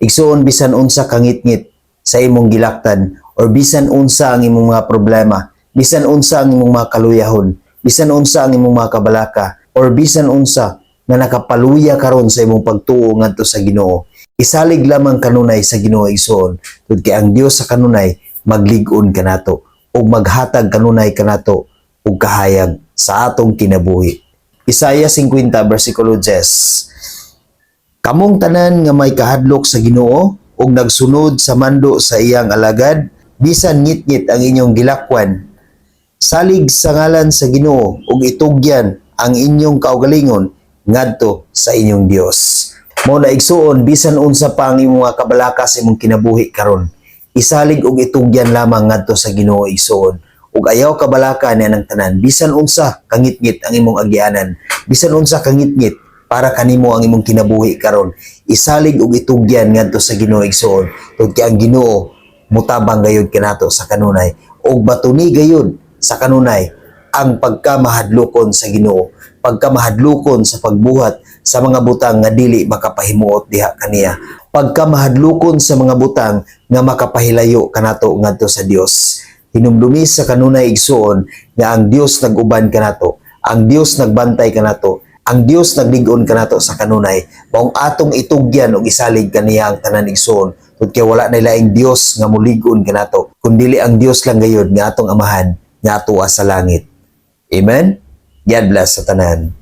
Igsuon bisan unsa kangit-ngit sa imong gilaktan or bisan unsa ang imong mga problema, bisan unsa ang imong mga kaluyahon, bisan unsa ang imong mga kabalaka, or bisan unsa nga nakapaluya karon sa imong pagtuo ngadto sa Ginoo. Isalig lamang kanunay sa Ginoo igsoon, tud kay ang Dios sa kanunay maglig-on kanato ug maghatag kanunay kanato ug kahayag sa atong kinabuhi. Isaiah 50 versikulo 10. Kamong tanan nga may kahadlok sa Ginoo ug nagsunod sa mando sa iyang alagad, bisan ngit-ngit ang inyong gilakwan, salig sa ngalan sa Ginoo ug itugyan ang inyong kaugalingon ngadto sa inyong Dios. Mao na igsuon bisan unsa pa ang imong mga kabalaka sa imong kinabuhi karon, isalig ug itugyan lamang ngadto sa Ginoo igsuon. Ug ayaw kabalaka niya ng tanan, bisan unsa kangit-ngit ang imong agyanan, bisan unsa kangit-ngit para kanimo ang imong kinabuhi karon, isalig ug itugyan ngadto sa Ginoo igsuon. Tungod kay ang Ginoo mutabang gayud kanato sa kanunay ug batuni gayud sa kanunay ang pagkamahadlokon sa Ginoo, pagkamahadlokon sa pagbuhat sa mga butang nga dili makapahimuot diha kaniya, pagkamahadlokon sa mga butang nga makapahilayo kanato ngadto sa Dios. Hinumdumi sa kanunay igsuon nga ang Dios nag-uban kanato, ang Dios nagbantay kanato, ang Dios naglig-on kanato sa kanunay. Maong atong itugyan ug isalig kaniya ang tanan igsuon, tungod kay wala na laing Dios nga mulig-on kanato kundi ang Dios lang gayud nga atong amahan nga atuwa sa langit. Amen. God bless sa tanan.